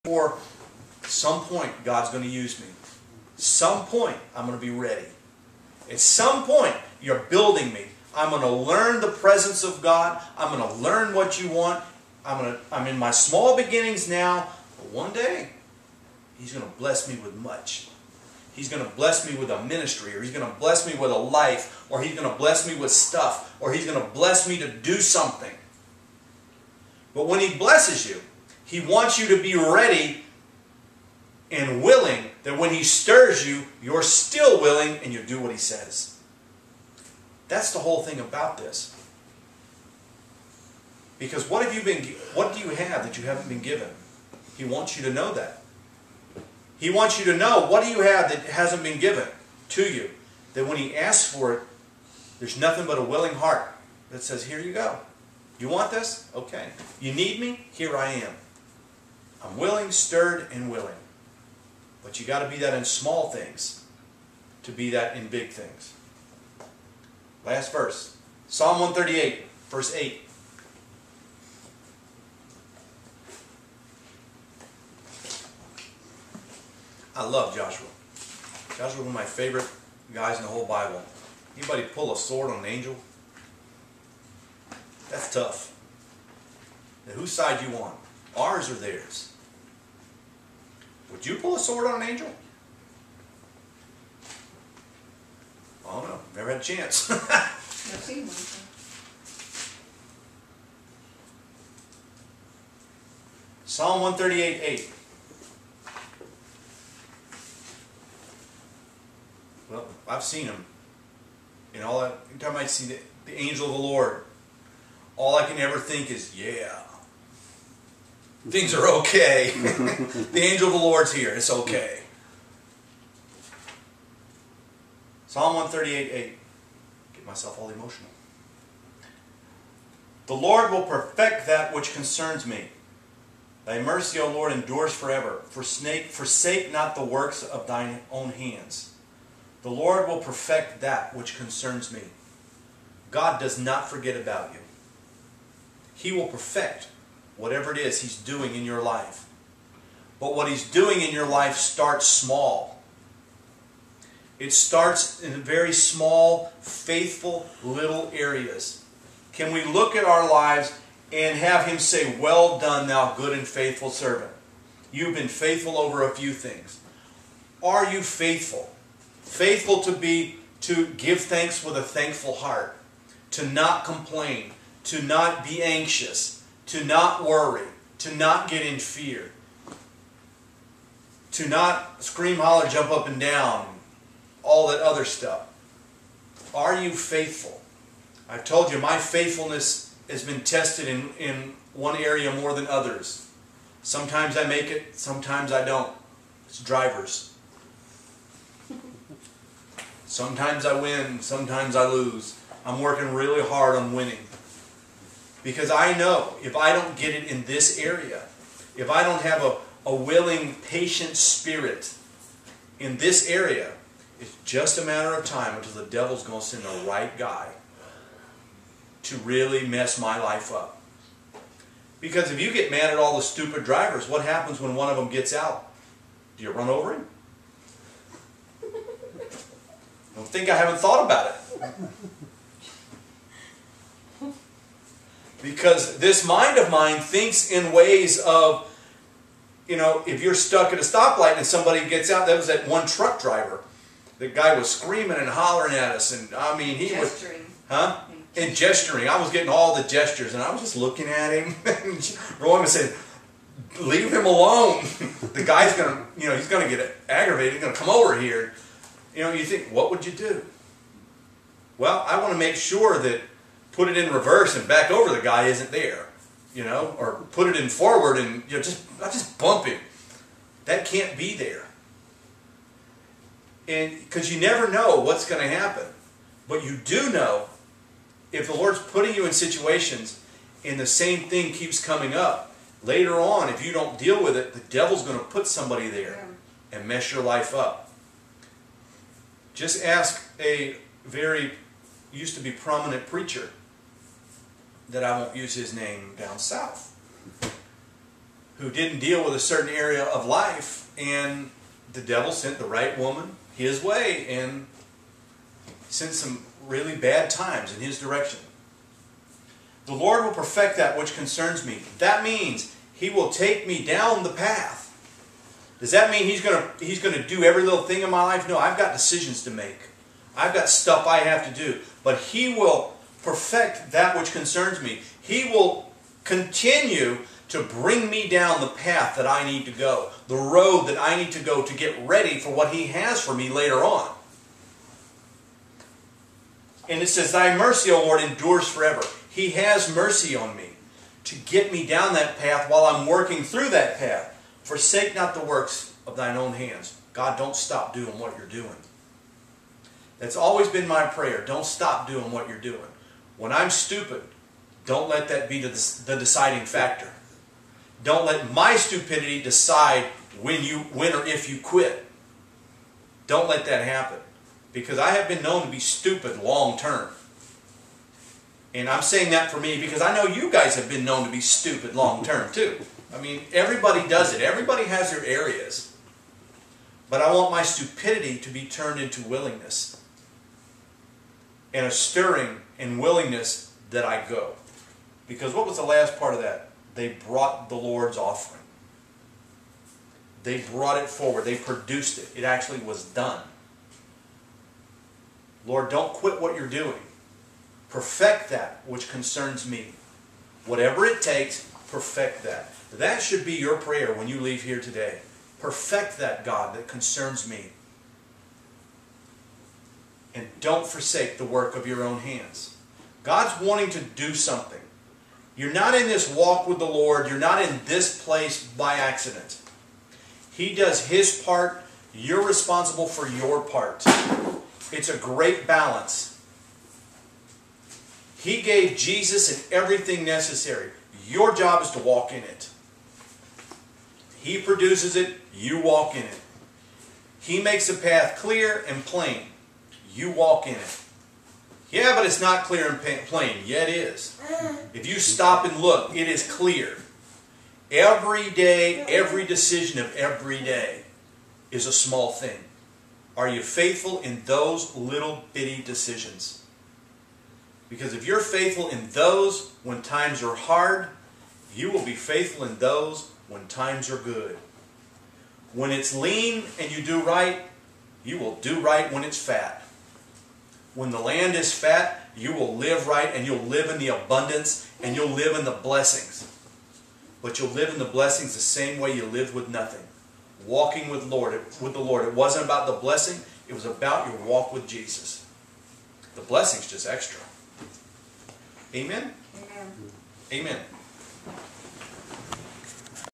For some point, God's going to use me. Some point, I'm going to be ready. At some point, you're building me. I'm going to learn the presence of God. I'm going to learn what you want. I'm in my small beginnings now. But one day, He's going to bless me with much. He's going to bless me with a ministry, or He's going to bless me with a life, or He's going to bless me with stuff, or He's going to bless me to do something. But when He blesses you, He wants you to be ready and willing, that when He stirs you, you're still willing and you do what He says. That's the whole thing about this. Because what do you have that you haven't been given? He wants you to know that. He wants you to know, what do you have that hasn't been given to you? That when He asks for it, there's nothing but a willing heart that says, here you go. You want this? Okay. You need me? Here I am. I'm willing, stirred, and willing. But you got to be that in small things to be that in big things. Last verse. Psalm 138, verse 8. I love Joshua. Joshua's one of my favorite guys in the whole Bible. Anybody pull a sword on an angel? That's tough. Now, whose side you want? Ours or theirs? Would you pull a sword on an angel? I don't know. Never had a chance. I've seen one. Psalm 138, 8. Well, I've seen him. You know, every time I see the angel of the Lord, all I can ever think is, yeah, things are okay. The angel of the Lord's here. It's okay. Psalm 138, 8. Get myself all emotional. The Lord will perfect that which concerns me. Thy mercy, O Lord, endures forever. Forsake not the works of thine own hands. The Lord will perfect that which concerns me. God does not forget about you. He will perfect whatever it is He's doing in your life. But what He's doing in your life starts small. It starts in very small, faithful little areas. Can we look at our lives and have Him say, well done, thou good and faithful servant. You've been faithful over a few things. Are you faithful? Faithful to give thanks with a thankful heart, to not complain, to not be anxious, to not worry, to not get in fear, to not scream, holler, jump up and down, all that other stuff. Are you faithful? I've told you my faithfulness has been tested in one area more than others. Sometimes I make it, sometimes I don't. It's drivers. Sometimes I win, sometimes I lose. I'm working really hard on winning. Because I know if I don't get it in this area, if I don't have a willing, patient spirit in this area, it's just a matter of time until the devil's going to send the right guy to really mess my life up. Because if you get mad at all the stupid drivers, what happens when one of them gets out? Do you run over him? Don't think I haven't thought about it. Because this mind of mine thinks in ways of, you know, if you're stuck at a stoplight and somebody gets out, that was that one truck driver. The guy was screaming and hollering at us, and I mean, he was... Gesturing. Huh? And gesturing. I was getting all the gestures, and I was just looking at him. Rowan said, leave him alone. The guy's going to, you know, he's going to get aggravated. He's going to come over here. You know, you think, what would you do? Well, I want to make sure that put it in reverse and back over the guy isn't there. You know, or put it in forward and, you know, just bump him. That can't be there. And because you never know what's going to happen. But you do know if the Lord's putting you in situations and the same thing keeps coming up, later on, if you don't deal with it, the devil's going to put somebody there and mess your life up. Just ask a very, used to be prominent preacher, that I won't use his name, down south. who didn't deal with a certain area of life, and the devil sent the right woman his way and sent some really bad times in his direction. The Lord will perfect that which concerns me. That means He will take me down the path. Does that mean He's going to do every little thing in my life? No, I've got decisions to make. I've got stuff I have to do. But He will perfect that which concerns me. He will continue to bring me down the path that I need to go, the road that I need to go to get ready for what He has for me later on. And it says, Thy mercy, O Lord, endures forever. He has mercy on me to get me down that path while I'm working through that path. Forsake not the works of Thine own hands. God, don't stop doing what You're doing. That's always been my prayer. Don't stop doing what you're doing. When I'm stupid, don't let that be the deciding factor. Don't let my stupidity decide when or if you quit. Don't let that happen. Because I have been known to be stupid long term. And I'm saying that for me because I know you guys have been known to be stupid long term too. I mean, everybody does it. Everybody has their areas. But I want my stupidity to be turned into willingness. And a stirring and willingness that I go. Because what was the last part of that? They brought the Lord's offering. They brought it forward. They produced it. It actually was done. Lord, don't quit what you're doing. Perfect that which concerns me. Whatever it takes, perfect that. That should be your prayer when you leave here today. Perfect that, God, that concerns me. And don't forsake the work of your own hands. God's wanting to do something. You're not in this walk with the Lord. You're not in this place by accident. He does His part. You're responsible for your part. It's a great balance. He gave Jesus and everything necessary. Your job is to walk in it. He produces it. You walk in it. He makes the path clear and plain. You walk in it. Yeah, but it's not clear and plain. Yeah, it is. If you stop and look, it is clear. Every day, every decision of every day is a small thing. Are you faithful in those little bitty decisions? Because if you're faithful in those when times are hard, you will be faithful in those when times are good. When it's lean and you do right, you will do right when it's fat. When the land is fat, you will live right and you'll live in the abundance and you'll live in the blessings. But you'll live in the blessings the same way you lived with nothing. Walking with the Lord. It wasn't about the blessing, it was about your walk with Jesus. The blessing's just extra. Amen? Amen. Amen.